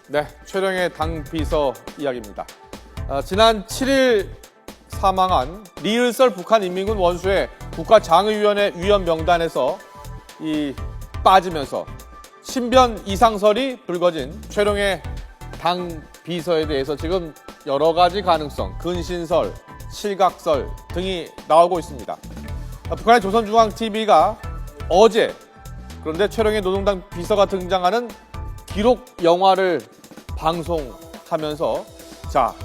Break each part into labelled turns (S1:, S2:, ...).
S1: 네, 최령의 당 비서 이야기입니다. 지난 7일 사망한 리을설 북한인민군 원수의 국가장의위원회 위원 명단에서 빠지면서 신변 이상설이 불거진 최령의 당 비서에 대해서 지금 여러 가지 가능성, 근신설, 실각설 등이 나오고 있습니다. 북한의 조선중앙TV가 어제 그런데 최령의 노동당 비서가 등장하는 기록 영화를 방송하면서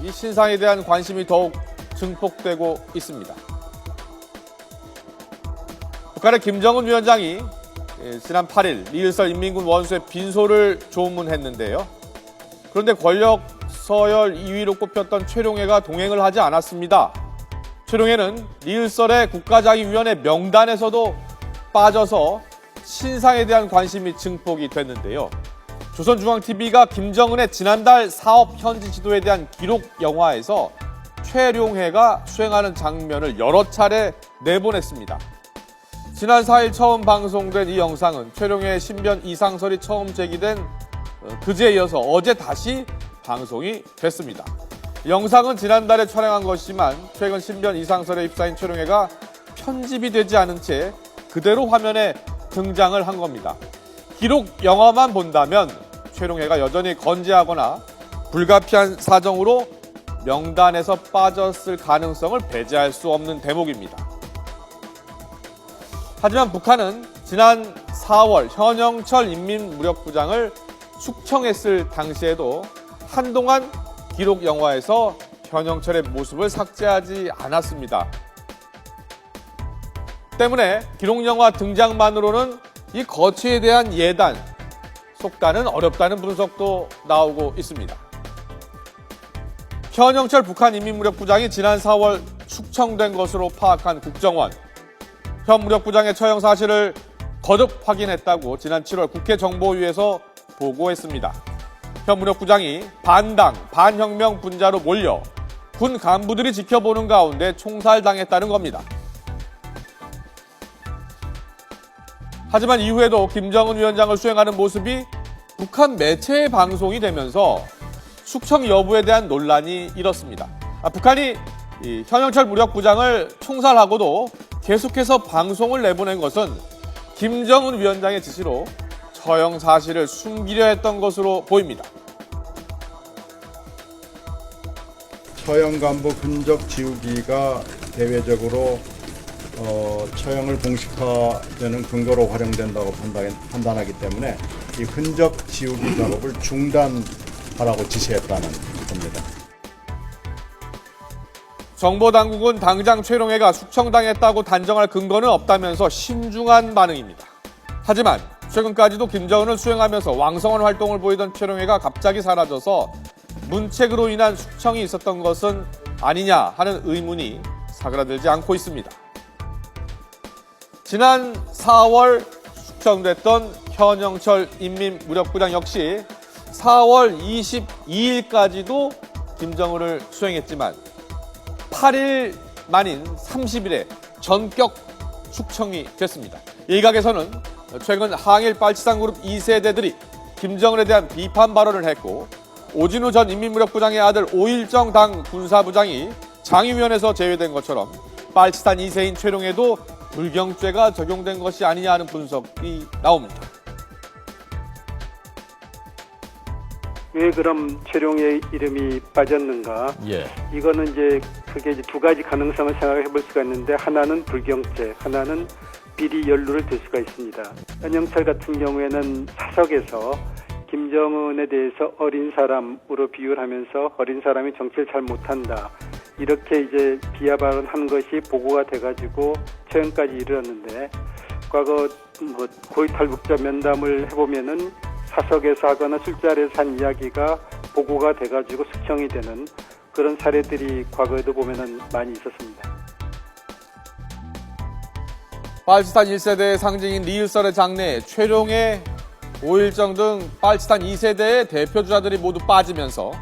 S1: 이 신상에 대한 관심이 더욱 증폭되고 있습니다. 북한의 김정은 위원장이 지난 8일 리을설 인민군 원수의 빈소를 조문했는데요. 그런데 권력 서열 2위로 꼽혔던 최룡해가 동행을 하지 않았습니다. 최룡해는 리을설의 국가장의위원회 명단에서도 빠져서 신상에 대한 관심이 증폭이 됐는데요. 조선중앙TV가 김정은의 지난달 사업 현지 지도에 대한 기록 영화에서 최룡해가 수행하는 장면을 여러 차례 내보냈습니다. 지난 4일 처음 방송된 이 영상은 최룡해의 신변 이상설이 처음 제기된 그제에 이어서 어제 다시 방송이 됐습니다. 영상은 지난달에 촬영한 것이지만 최근 신변 이상설에 휩싸인 최룡해가 편집이 되지 않은 채 그대로 화면에 등장을 한 겁니다. 기록 영화만 본다면 최룡해가 여전히 건재하거나 불가피한 사정으로 명단에서 빠졌을 가능성을 배제할 수 없는 대목입니다. 하지만 북한은 지난 4월 현영철 인민무력부장을 숙청했을 당시에도 한동안 기록 영화에서 현영철의 모습을 삭제하지 않았습니다. 때문에 기록 영화 등장만으로는 이 거취에 대한 예단, 속단은 어렵다는 분석도 나오고 있습니다. 현영철 북한인민무력부장이 지난 4월 숙청된 것으로 파악한 국정원. 현 무력부장의 처형 사실을 거듭 확인했다고 지난 7월 국회 정보위에서 보고했습니다. 현 무력부장이 반당, 반혁명 분자로 몰려 군 간부들이 지켜보는 가운데 총살당했다는 겁니다. 하지만 이후에도 김정은 위원장을 수행하는 모습이 북한 매체에 방송이 되면서 숙청 여부에 대한 논란이 일었습니다. 북한이 현영철 무력부장을 총살하고도 계속해서 방송을 내보낸 것은 김정은 위원장의 지시로 처형 사실을 숨기려 했던 것으로 보입니다.
S2: 처형 간부 흔적 지우기가 대외적으로 처형을 공식화되는 근거로 활용된다고 판단하기 때문에 이 흔적 지우기 작업을 중단하라고 지시했다는 겁니다.
S1: 정보당국은 당장 최룡해가 숙청당했다고 단정할 근거는 없다면서 신중한 반응입니다. 하지만 최근까지도 김정은을 수행하면서 왕성한 활동을 보이던 최룡해가 갑자기 사라져서 문책으로 인한 숙청이 있었던 것은 아니냐 하는 의문이 사그라들지 않고 있습니다. 지난 4월 숙청됐던 현영철 인민무력부장 역시 4월 22일까지도 김정은을 수행했지만 8일 만인 30일에 전격 숙청이 됐습니다. 일각에서는 최근 항일 빨치산 그룹 2세대들이 김정은에 대한 비판 발언을 했고 오진우 전 인민무력부장의 아들 오일정 당 군사부장이 장의위원회에서 제외된 것처럼 빨치산 2세인 최룡해도 불경죄가 적용된 것이 아니냐 하는 분석이 나옵니다.
S3: 왜 그럼 최룡해의 이름이 빠졌는가? 이거는 이제 크게 두 가지 가능성을 생각해 볼 수가 있는데 하나는 불경죄, 하나는 비리 연루를 들 수가 있습니다. 현영철 같은 경우에는 사석에서 김정은에 대해서 어린 사람으로 비유를 하면서 어린 사람이 정치를 잘 못한다. 이렇게 이제 비하 발언한 것이 보고가 돼가지고 처형까지 이르렀는데 과거 고위탈북자 면담을 해보면은 사석에서 하거나 술자리에서 한 이야기가 보고가 돼가지고 숙청이 되는 그런 사례들이 과거에도 보면은 많이 있었습니다.
S1: 빨치산 1세대의 상징인 리을설의 장래에 최룡해, 오일정 등 빨치산 2세대의 대표주자들이 모두 빠지면서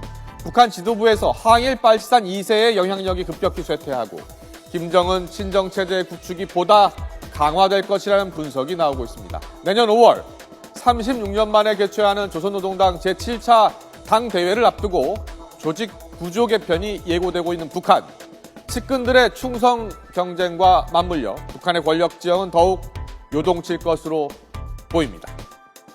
S1: 북한 지도부에서 항일 빨치산 2세의 영향력이 급격히 쇠퇴하고 김정은 친정체제의 구축이 보다 강화될 것이라는 분석이 나오고 있습니다. 내년 5월 36년 만에 개최하는 조선노동당 제7차 당 대회를 앞두고 조직 구조 개편이 예고되고 있는 북한. 측근들의 충성 경쟁과 맞물려 북한의 권력 지형은 더욱 요동칠 것으로 보입니다.